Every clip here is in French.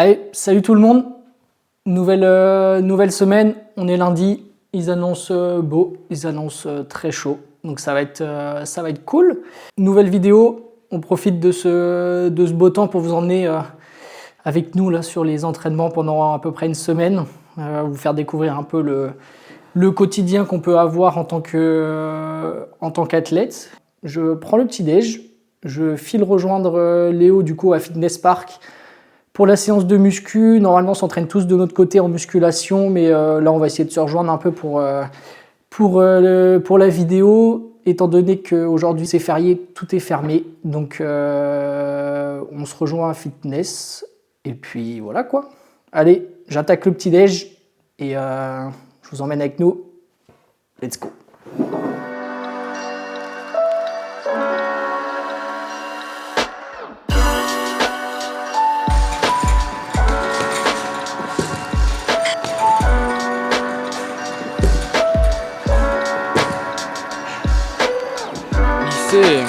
Allez, salut tout le monde. Nouvelle semaine, on est lundi. Ils annoncent beau, ils annoncent très chaud. Donc ça va être cool. Nouvelle vidéo, on profite de ce beau temps pour vous emmener avec nous là, sur les entraînements pendant à peu près une semaine. Vous faire découvrir un peu le quotidien qu'on peut avoir en tant qu'athlète. Je prends le petit-déj, je file rejoindre Léo du coup à Fitness Park pour la séance de muscu. Normalement on s'entraîne tous de notre côté en musculation, mais là on va essayer de se rejoindre un peu pour la vidéo, étant donné qu'aujourd'hui c'est férié, tout est fermé, donc on se rejoint à Fitness, et puis voilà quoi. Allez, j'attaque le petit-déj, et je vous emmène avec nous. Let's go. Lycée.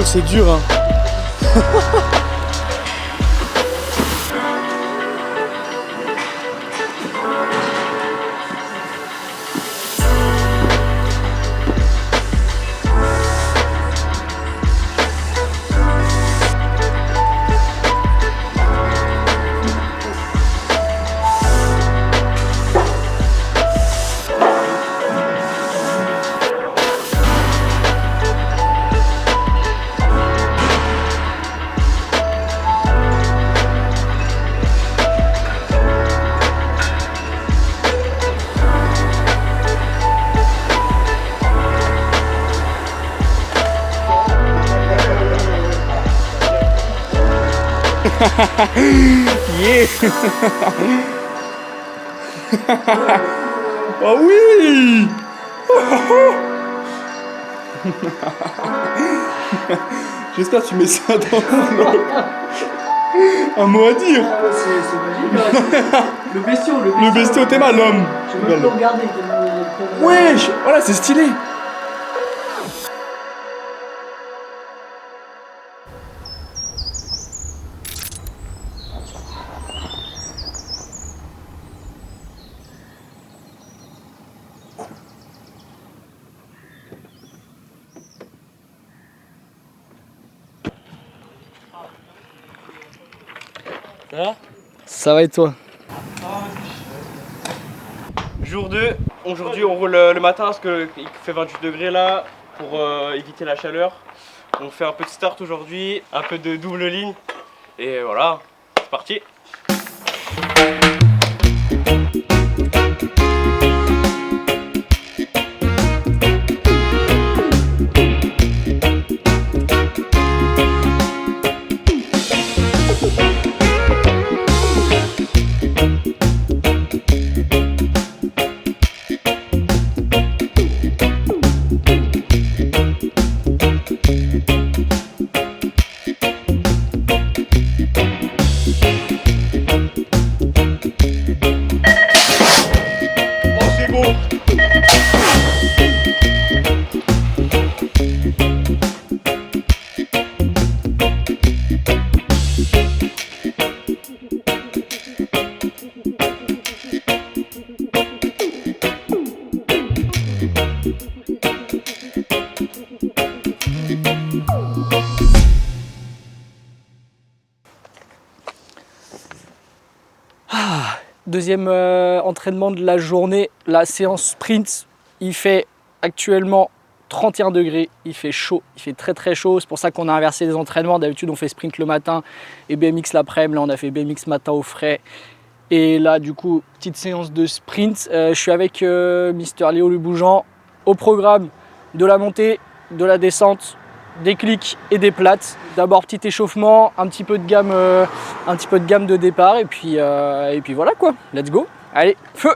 C'est dur, hein. Yeah. Oh oui. J'espère que tu mets ça dans le vlog. Un mot à dire. C'est magique. Le bestiau. Le bestiau, t'es mal, l'homme. Je veux le regarder. Wesh, voilà, c'est stylé. Ça va et toi? Jour 2, aujourd'hui on roule le matin parce qu'il fait 28 degrés là pour éviter la chaleur. On fait un petit start aujourd'hui, un peu de double ligne et voilà, c'est parti. Deuxième entraînement de la journée, la séance sprint. Il fait actuellement 31 degrés, il fait chaud, il fait très très chaud. C'est pour ça qu'on a inversé les entraînements. D'habitude on fait sprint le matin et BMX l'après-midi. Là on a fait BMX matin au frais. Et là du coup, petite séance de sprint. Je suis avec Mister Léo Le Bougeant au programme de la montée, de la descente, des clics et des plates. D'abord petit échauffement, un petit peu de gamme de départ et puis voilà quoi, let's go. Allez, feu!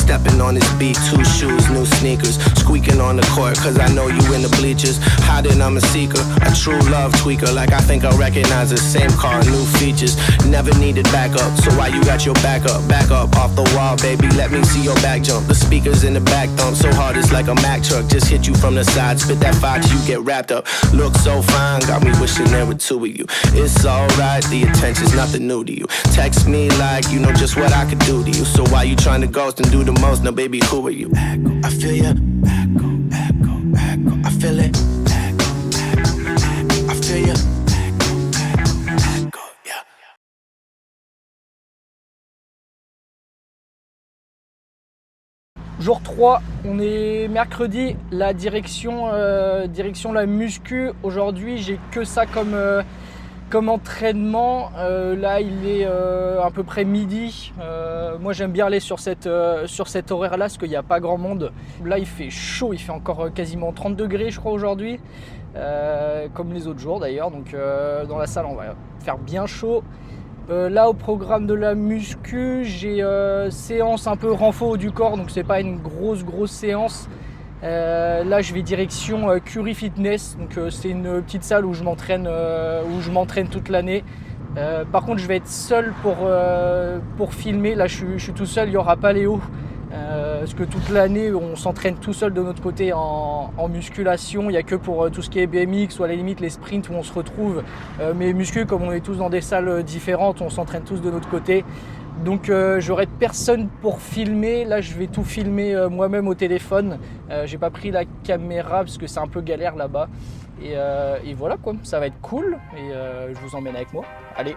Stepping on this beat, 2 shoes, new sneakers, squeaking on the court, cause I know you in the bleachers, hiding I'm a seeker, a true love tweaker, like I think I recognize the same car, new features, never needed backup, so why you got your back up off the wall, baby, let me see your back jump, the speakers in the back thump, so hard it's like a Mack truck, just hit you from the side, spit that fire till you get wrapped up, look so fine, got me wishing there were 2 of you, it's alright, the attention's nothing new to you, text me like you know just what I could do to you, so why you trying to ghost and do the most, now baby, who are you? I feel ya, I feel it, I feel ya, yeah. Jour 3, on est mercredi, la direction la muscu. Aujourd'hui, j'ai que ça comme entraînement. Là, il est à peu près midi. Moi, j'aime bien aller sur cet horaire-là parce qu'il n'y a pas grand monde. Là, il fait chaud, il fait encore quasiment 30 degrés, je crois, aujourd'hui. Comme les autres jours d'ailleurs. Donc, dans la salle, on va faire bien chaud. Là, au programme de la muscu, j'ai séance un peu renfort du corps, donc c'est pas une grosse séance. Là, je vais direction Curie Fitness, donc c'est une petite salle où je m'entraîne toute l'année. Par contre, je vais être seul pour filmer. Là, je suis tout seul, il n'y aura pas Léo. Parce que toute l'année, on s'entraîne tout seul de notre côté en musculation. Il n'y a que pour tout ce qui est BMX ou à la limite les sprints où on se retrouve. Mais muscu, comme on est tous dans des salles différentes, on s'entraîne tous de notre côté. Donc j'aurai personne pour filmer. Là, je vais tout filmer moi-même au téléphone. J'ai pas pris la caméra parce que c'est un peu galère là-bas. Et voilà quoi, ça va être cool. Et je vous emmène avec moi. Allez.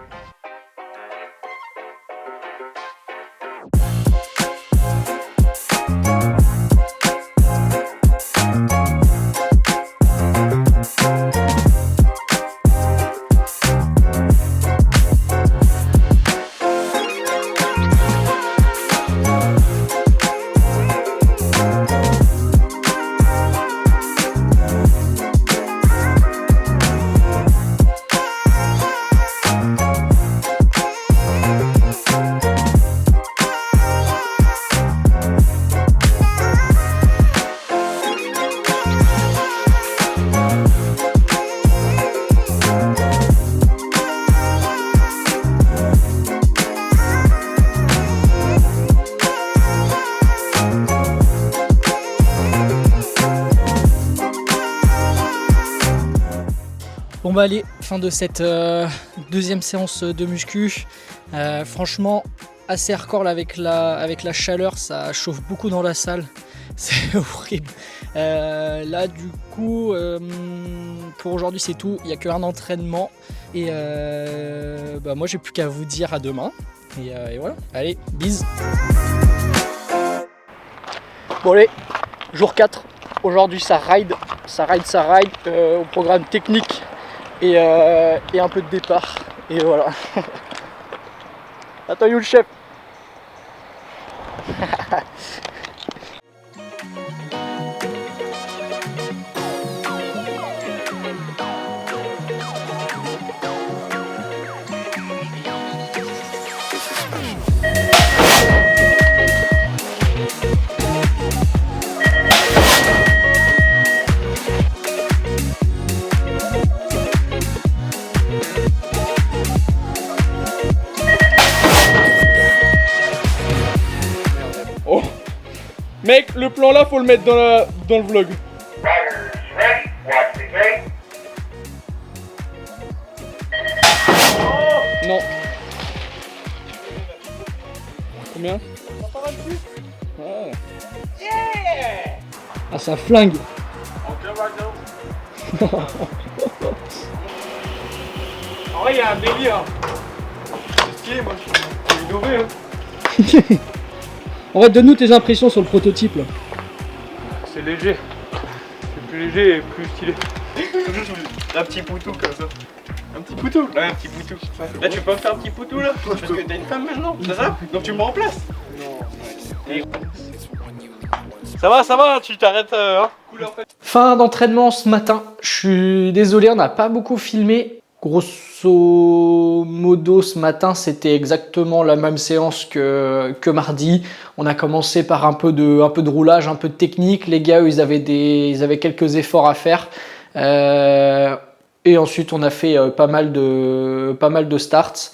Bon bah allez, fin de cette deuxième séance de muscu. Franchement, assez hardcore là, avec la chaleur, ça chauffe beaucoup dans la salle. C'est horrible. Là du coup, pour aujourd'hui c'est tout. Il n'y a qu'un entraînement. Et bah, moi j'ai plus qu'à vous dire à demain. Et voilà, allez, bise. Bon allez, jour 4. Aujourd'hui ça ride. Au programme technique. Et un peu de départ, et voilà. Attends, you le chef. Mec, le plan là, faut le mettre dans le vlog. Non. Combien? Ah, ça flingue. En vrai, il y a un délire. C'est stylé, moi, je suis innové. Hein. En vrai, donne-nous tes impressions sur le prototype là. C'est léger. C'est plus léger et plus stylé. Un petit poutou comme ça. Un petit poutou. Ouais, un petit poutou. Là, tu peux me faire un petit poutou là? Parce que t'as une femme maintenant, c'est ça? Donc tu me remplaces? Non. Ça va, tu t'arrêtes. Hein. Fin d'entraînement ce matin. Je suis désolé, on n'a pas beaucoup filmé. Grosso modo, ce matin, c'était exactement la même séance que mardi. On a commencé par un peu de roulage, un peu de technique. Les gars, eux, ils avaient quelques efforts à faire. Et ensuite, on a fait pas mal de starts.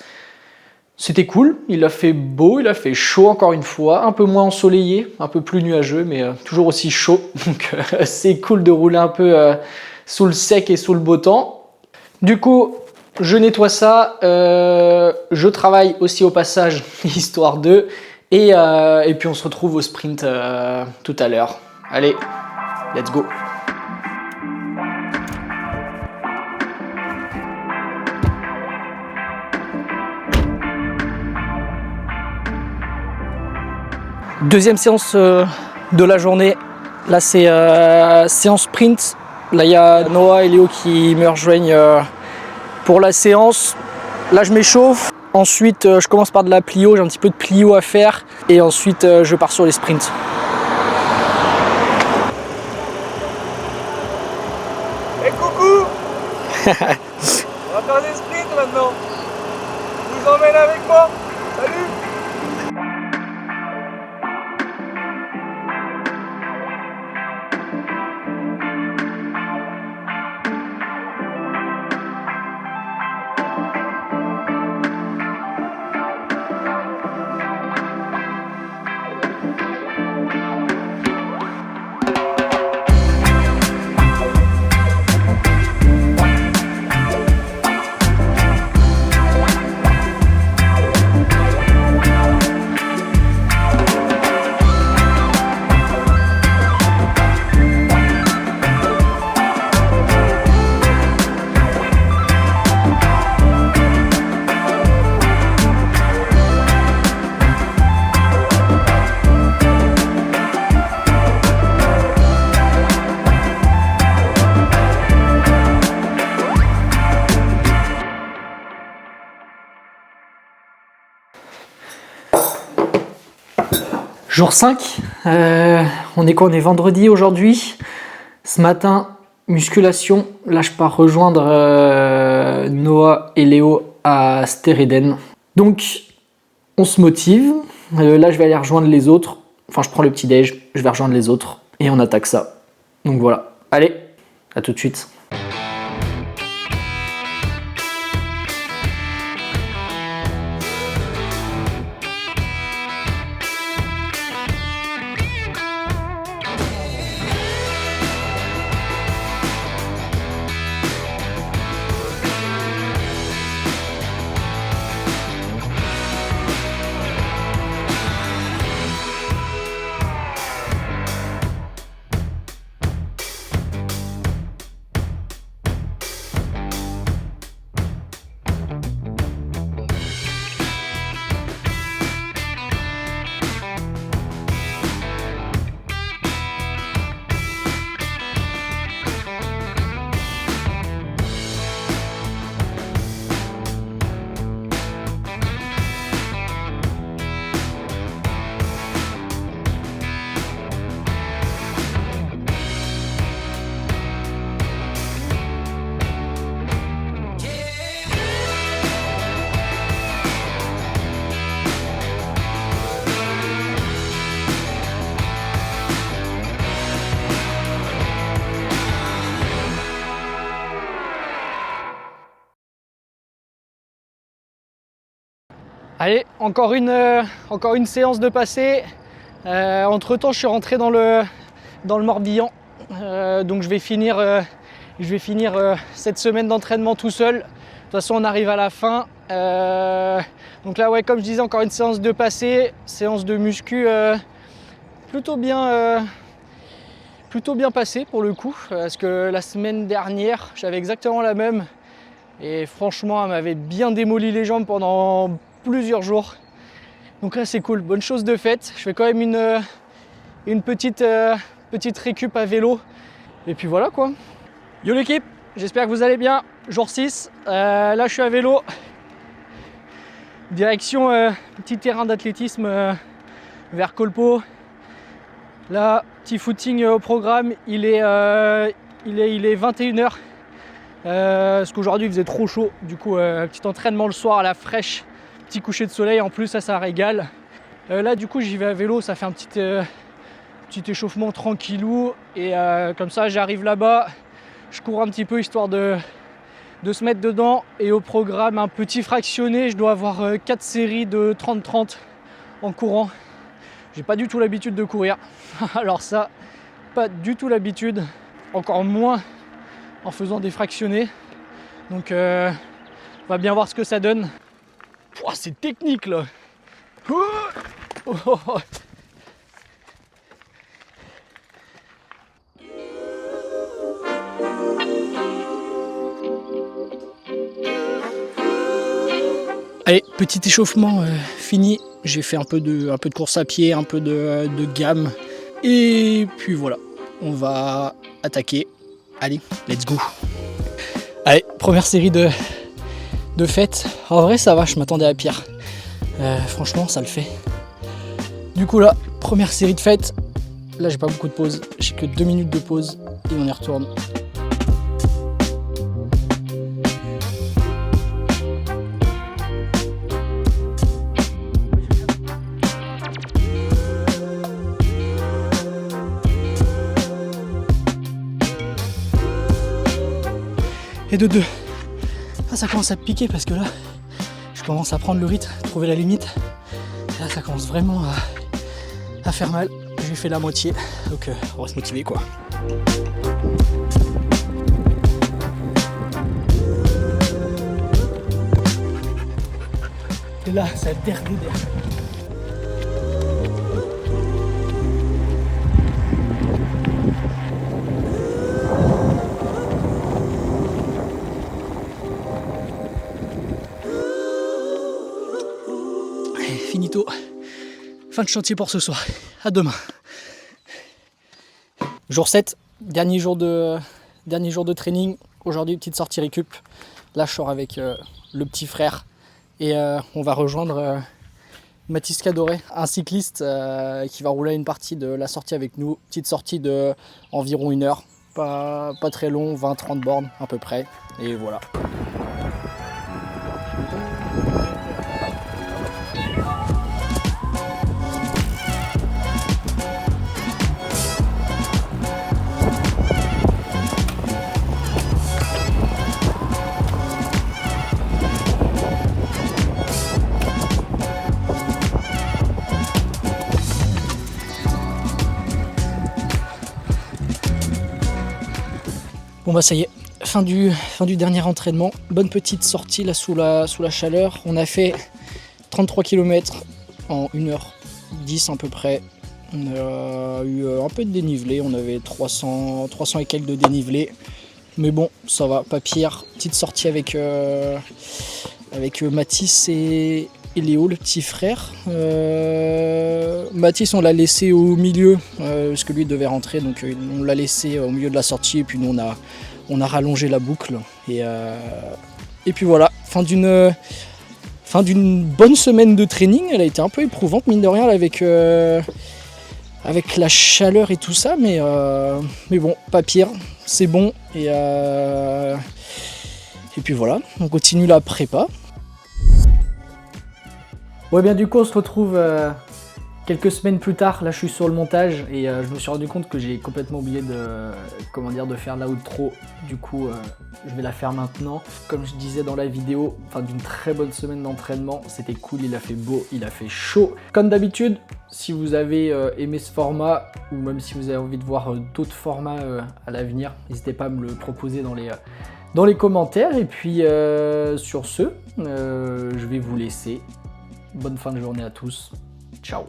C'était cool, il a fait beau, il a fait chaud encore une fois, un peu moins ensoleillé, un peu plus nuageux, mais toujours aussi chaud. Donc c'est cool de rouler un peu sous le sec et sous le beau temps. Du coup, je nettoie ça, je travaille aussi au passage, histoire d'eux, et puis on se retrouve au sprint tout à l'heure. Allez, let's go! Deuxième séance de la journée, là c'est séance sprint. Là il y a Noah et Léo qui me rejoignent pour la séance. Là je m'échauffe, ensuite je commence par de la plio, j'ai un petit peu de plio à faire et ensuite je pars sur les sprints. Hey coucou. On va faire des sprints maintenant. Je vous emmène avec moi. Salut. Jour 5, on est quoi? On est vendredi aujourd'hui. Ce matin, musculation. Là, je pars rejoindre Noah et Léo à Stereden. Donc, on se motive. Là, je vais aller rejoindre les autres. Enfin, je prends le petit déj, je vais rejoindre les autres et on attaque ça. Donc voilà. Allez, à tout de suite. Allez, encore une séance de passé. Entre temps, je suis rentré dans le Morbihan. Donc je vais finir cette semaine d'entraînement tout seul. De toute façon, on arrive à la fin. Donc là, ouais, comme je disais, encore une séance de passé, séance de muscu plutôt bien passée pour le coup. Parce que la semaine dernière, j'avais exactement la même. Et franchement, elle m'avait bien démoli les jambes pendant plusieurs jours. Donc là, c'est cool. Bonne chose de faite. Je fais quand même une petite récup à vélo. Et puis voilà quoi. Yo l'équipe, j'espère que vous allez bien. Jour 6, là je suis à vélo. Direction petit terrain d'athlétisme vers Colpo. Là, petit footing au programme, il est 21h. Parce qu'aujourd'hui il faisait trop chaud, du coup petit entraînement le soir à la fraîche, petit coucher de soleil en plus, ça régale. Là du coup j'y vais à vélo, ça fait un petit échauffement tranquillou et comme ça j'arrive là-bas, je cours un petit peu histoire de se mettre dedans et au programme un petit fractionné, je dois avoir 4 séries de 30-30 en courant. J'ai pas du tout l'habitude de courir, alors ça, pas du tout l'habitude, encore moins en faisant des fractionnés. Donc on va bien voir ce que ça donne. Pouah, c'est technique là. Allez, petit échauffement fini. J'ai fait un peu de course à pied, un peu de gamme. Et puis voilà, on va attaquer. Allez, let's go. Allez, première série de fêtes. En vrai, ça va, je m'attendais à pire. Franchement, ça le fait. Du coup là, première série de fêtes. Là, j'ai pas beaucoup de pause. J'ai que 2 minutes de pause et on y retourne. Et de 2. Ah, ça commence à piquer parce que là, je commence à prendre le rythme, trouver la limite. Et là, ça commence vraiment à faire mal. J'ai fait la moitié, donc on va se motiver quoi. Et là, ça dernier. Finito. Fin de chantier pour ce soir. À demain. Jour 7, dernier jour de training. Aujourd'hui, petite sortie récup. Là, je sors avec le petit frère. Et on va rejoindre Mathis Cadoré, un cycliste qui va rouler une partie de la sortie avec nous. Petite sortie de environ 1 heure. Pas très long, 20-30 bornes à peu près. Et voilà. Bon bah ça y est, fin du dernier entraînement. Bonne petite sortie là sous la chaleur. On a fait 33 km en 1h10 à peu près. On a eu un peu de dénivelé, on avait 300 et quelques de dénivelé. Mais bon, ça va, pas pire. Petite sortie avec Mathis et Léo, le petit frère. Mathis, on l'a laissé au milieu, parce que lui devait rentrer, donc on l'a laissé au milieu de la sortie, et puis nous on a rallongé la boucle. Et puis voilà, fin d'une bonne semaine de training. Elle a été un peu éprouvante, mine de rien, là, avec la chaleur et tout ça, mais bon, pas pire, c'est bon. Et puis voilà, on continue la prépa. Ouais, bien du coup on se retrouve quelques semaines plus tard. Là je suis sur le montage et je me suis rendu compte que j'ai complètement oublié de faire la outro. Du coup je vais la faire maintenant. Comme je disais dans la vidéo, fin d'une très bonne semaine d'entraînement, c'était cool, il a fait beau, il a fait chaud. Comme d'habitude, si vous avez aimé ce format ou même si vous avez envie de voir d'autres formats à l'avenir, n'hésitez pas à me le proposer dans les commentaires. Et puis sur ce, je vais vous laisser. Bonne fin de journée à tous. Ciao.